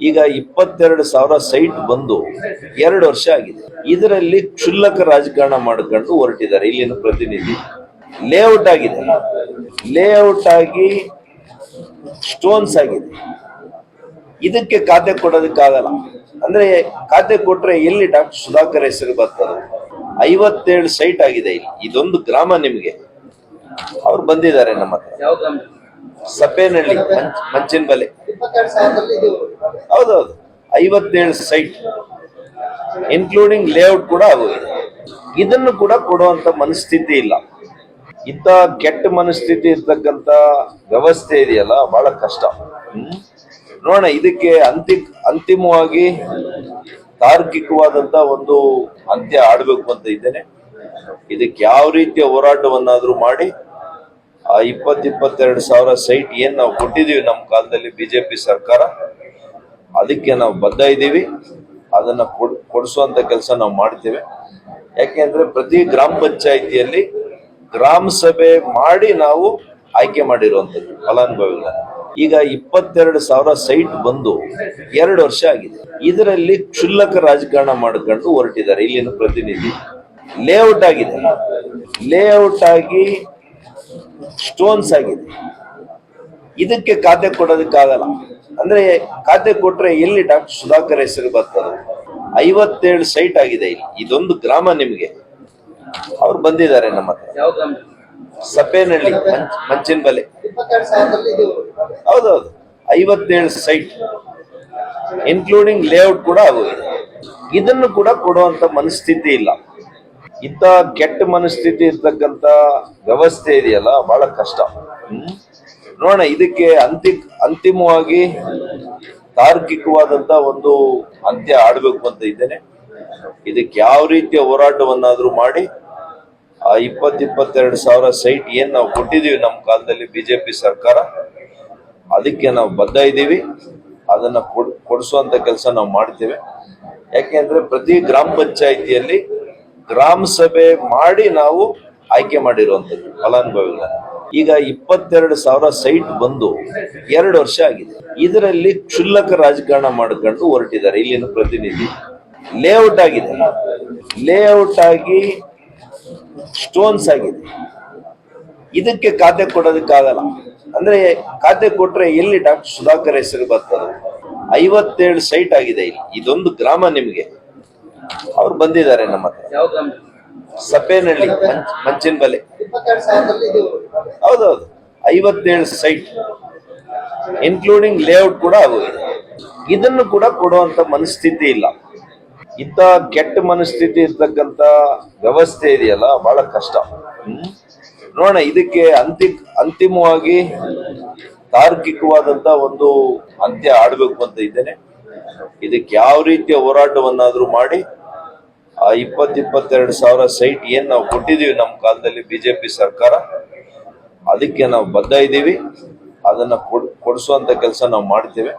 ಈಗ 22,000 ಸೈಟ್ ಬಂದು 2 ವರ್ಷ ಆಗಿದೆ. ಇದರಲ್ಲಿ ಕ್ಷುಲ್ಲಕ ರಾಜಕಾರಣ ಮಾಡ್ಕೊಂಡು ಹೊರಟಿದ್ದಾರೆ. ಇಲ್ಲಿನ ಪ್ರತಿನಿಧಿ ಲೇಔಟ್ ಆಗಿದೆ, ಲೇಔಟ್ ಆಗಿ ಸ್ಟೋನ್ಸ್ ಆಗಿದೆ. ಇದಕ್ಕೆ ಖಾತೆ ಕೊಡೋದಕ್ಕಾಗಲ್ಲ. ಅಂದ್ರೆ ಖಾತೆ ಕೊಟ್ರೆ ಎಲ್ಲಿ ಡಾಕ್ಟರ್ ಸುಧಾಕರ್ ಹೆಸರು ಬರ್ತದೆ? 57 ಸೈಟ್ ಆಗಿದೆ ಇಲ್ಲಿ. ಇದೊಂದು ಗ್ರಾಮ ನಿಮ್ಗೆ. ಅವ್ರು ಬಂದಿದ್ದಾರೆ ನಮ್ಮ ಹತ್ರ. ಸಪೇನಹಳ್ಳಿ, ಮಂಚಿನಬಲೆ. ಹೌದೌದು, 57 ಸೈಟ್ ಇನ್ಕ್ಲೂಡಿಂಗ್ ಲೇಔಟ್ ಕೂಡ ಆಗೋಗಿದೆ. ಇದನ್ನು ಕೂಡ ಕೊಡುವಂತ ಮನಸ್ಥಿತಿ ಇಲ್ಲ. ಇಂಥ ಕೆಟ್ಟ ಮನಸ್ಥಿತಿ ಇರ್ತಕ್ಕಂಥ ವ್ಯವಸ್ಥೆ ಇದೆಯಲ್ಲ, ಬಹಳ ಕಷ್ಟ. ನೋಡೋಣ, ಇದಕ್ಕೆ ಅಂತಿಮವಾಗಿ ತಾರ್ಕಿಕವಾದಂತ ಒಂದು ಅಂತ್ಯ ಆಡ್ಬೇಕು ಅಂತ ಇದ್ದೇನೆ. ಇದಕ್ಕೆ ಯಾವ ರೀತಿಯ ಹೋರಾಟವನ್ನಾದ್ರೂ ಮಾಡಿ ಆ 22,000 ಸೈಟ್ ಏನ್ ನಾವು ಕೊಟ್ಟಿದೀವಿ ನಮ್ಮ ಕಾಲದಲ್ಲಿ ಬಿಜೆಪಿ ಸರ್ಕಾರ, ಅದಕ್ಕೆ ನಾವು ಬದ್ಧ ಇದ್ದೀವಿ. ಅದನ್ನ ಕೊಡಿಸುವಂತ ಕೆಲಸ ನಾವು ಮಾಡ್ತೇವೆ. ಯಾಕೆಂದ್ರೆ ಪ್ರತಿ ಗ್ರಾಮ ಪಂಚಾಯಿತಿಯಲ್ಲಿ ಗ್ರಾಮ ಸಭೆ ಮಾಡಿ ನಾವು ಆಯ್ಕೆ ಮಾಡಿರುವಂತದ್ದು ಫಲಾನುಭವಿಗಳನ್ನ. ಈಗ 22,000 ಸೈಟ್ ಬಂದು 2 ವರ್ಷ ಆಗಿದೆ. ಇದರಲ್ಲಿ ಕ್ಷುಲ್ಲಕ ರಾಜಕಾರಣ ಮಾಡ್ಕೊಂಡು ಹೊರಟಿದ್ದಾರೆ. ಇಲ್ಲಿನ ಪ್ರತಿನಿಧಿ ಲೇಔಟ್ ಆಗಿದೆ, ಲೇಔಟ್ ಆಗಿ ಸ್ಟೋನ್ಸ್ ಆಗಿದೆ. ಇದಕ್ಕೆ ಖಾತೆ ಕೊಡೋದಕ್ಕಾಗಲ್ಲ. ಅಂದ್ರೆ ಖಾತೆ ಕೊಟ್ರೆ ಎಲ್ಲಿ ಡಾಕ್ಟರ್ ಸುಧಾಕರ್ ಹೆಸರು ಬರ್ತದೆ? 57 ಸೈಟ್ ಆಗಿದೆ ಇಲ್ಲಿ. ಇದೊಂದು ಗ್ರಾಮ ನಿಮ್ಗೆ. ಅವ್ರು ಬಂದಿದ್ದಾರೆ ನಮ್ಮ ಹತ್ರ. ಸಪೇನಹಳ್ಳಿ, ಮಂಚಿನಬಲೆ. ಹೌದೌದು, 57 ಸೈಟ್ ಇನ್ಕ್ಲೂಡಿಂಗ್ ಲೇಔಟ್ ಕೂಡ ಆಗೋಗಿದೆ. ಇದನ್ನು ಕೂಡ ಕೊಡುವಂತ ಮನಸ್ಥಿತಿ ಇಲ್ಲ. ಇಂಥ ಕೆಟ್ಟ ಮನಸ್ಥಿತಿ ಇರ್ತಕ್ಕಂಥ ವ್ಯವಸ್ಥೆ ಇದೆಯಲ್ಲ, ಬಹಳ ಕಷ್ಟ. ನೋಡೋಣ, ಇದಕ್ಕೆ ಅಂತಿಮವಾಗಿ ತಾರ್ಕಿಕವಾದಂತ ಒಂದು ಅಂತ್ಯ ಆಡ್ಬೇಕು ಅಂತ ಇದ್ದೇನೆ. ಇದಕ್ಕೆ ಯಾವ ರೀತಿಯ ಹೋರಾಟವನ್ನಾದ್ರೂ ಮಾಡಿ ಆ 22,000 ಸೈಟ್ ಏನ್ ನಾವು ಕೊಟ್ಟಿದೀವಿ ನಮ್ಮ ಕಾಲದಲ್ಲಿ ಬಿಜೆಪಿ ಸರ್ಕಾರ, ಅದಕ್ಕೆ ನಾವು ಬದ್ಧ ಇದ್ದೀವಿ. ಅದನ್ನ ಕೊಡಿಸುವಂತ ಕೆಲಸ ನಾವು ಮಾಡ್ತೇವೆ. ಯಾಕೆಂದ್ರೆ ಪ್ರತಿ ಗ್ರಾಮ ಪಂಚಾಯಿತಿಯಲ್ಲಿ ಗ್ರಾಮ ಸಭೆ ಮಾಡಿ ನಾವು ಆಯ್ಕೆ ಮಾಡಿರುವಂತದ್ದು ಫಲಾನುಭವಿಗಳನ್ನ. ಈಗ 22,000 ಸೈಟ್ ಬಂದು 2 ವರ್ಷ ಆಗಿದೆ. ಇದರಲ್ಲಿ ಕ್ಷುಲ್ಲಕ ರಾಜಕಾರಣ ಮಾಡ್ಕೊಂಡು ಹೊರಟಿದ್ದಾರೆ. ಇಲ್ಲಿನ ಪ್ರತಿನಿಧಿ ಲೇಔಟ್ ಆಗಿದೆ, ಲೇಔಟ್ ಆಗಿ ಸ್ಟೋನ್ಸ್ ಆಗಿದೆ. ಇದಕ್ಕೆ ಖಾತೆ ಕೊಡೋದಕ್ಕಾಗಲ್ಲ. ಅಂದ್ರೆ ಖಾತೆ ಕೊಟ್ರೆ ಎಲ್ಲಿ ಡಾಕ್ಟರ್ ಸುಧಾಕರ್ ಹೆಸರು ಬರ್ತದೆ? 57 ಸೈಟ್ ಆಗಿದೆ ಇಲ್ಲಿ. ಇದೊಂದು ಗ್ರಾಮ ನಿಮ್ಗೆ. ಅವ್ರು ಬಂದಿದ್ದಾರೆ ನಮ್ಮ ಹತ್ರ. ಸಪೇನಹಳ್ಳಿ, ಮಂಚಿನಬಲೆ. ಹೌದೌದು, 57 ಸೈಟ್ ಇನ್ಕ್ಲೂಡಿಂಗ್ ಲೇಔಟ್ ಕೂಡ ಆಗೋಗಿದೆ. ಇದನ್ನು ಕೂಡ ಕೊಡುವಂತ ಮನಸ್ಥಿತಿ ಇಲ್ಲ. ಇಂಥ ಕೆಟ್ಟ ಮನಸ್ಥಿತಿ ಇರ್ತಕ್ಕಂಥ ವ್ಯವಸ್ಥೆ ಇದೆಯಲ್ಲ, ಬಹಳ ಕಷ್ಟ. ನೋಡೋಣ, ಇದಕ್ಕೆ ಅಂತಿಮವಾಗಿ ತಾರ್ಕಿಕವಾದಂತ ಒಂದು ಅಂತ್ಯ ಆಡ್ಬೇಕು ಅಂತ ಇದ್ದೇನೆ. ಇದಕ್ಕೆ ಯಾವ ರೀತಿಯ ಹೋರಾಟವನ್ನಾದ್ರೂ ಮಾಡಿ ಆ 22,000 ಸೈಟ್ ಏನ್ ನಾವು ಕೊಟ್ಟಿದೀವಿ ನಮ್ಮ ಕಾಲದಲ್ಲಿ ಬಿಜೆಪಿ ಸರ್ಕಾರ, ಅದಕ್ಕೆ ನಾವು ಬದ್ಧ ಇದ್ದೀವಿ. ಅದನ್ನ ಕೊಡಿಸುವಂತ ಕೆಲಸ ನಾವು ಮಾಡ್ತೇವೆ.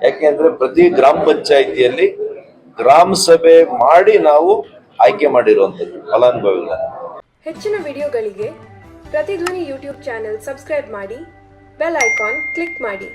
ಯಾಕೆಂದ್ರೆ ಪ್ರತಿ ಗ್ರಾಮ ಪಂಚಾಯಿತಿಯಲ್ಲಿ ಗ್ರಾಮ ಸಭೆ ಮಾಡಿ ನಾವು ಆಯ್ಕೆ ಮಾಡಿರುವಂತದ್ದು ಫಲಾನುಭವಿಗಳನ್ನ. ಹೆಚ್ಚಿನ ವಿಡಿಯೋಗಳಿಗೆ ಪ್ರತಿಧ್ವನಿ ಯೂಟ್ಯೂಬ್ ಚಾನೆಲ್ ಸಬ್ಸ್ಕ್ರೈಬ್ ಮಾಡಿ, ಬೆಲ್ ಐಕಾನ್ ಕ್ಲಿಕ್ ಮಾಡಿ.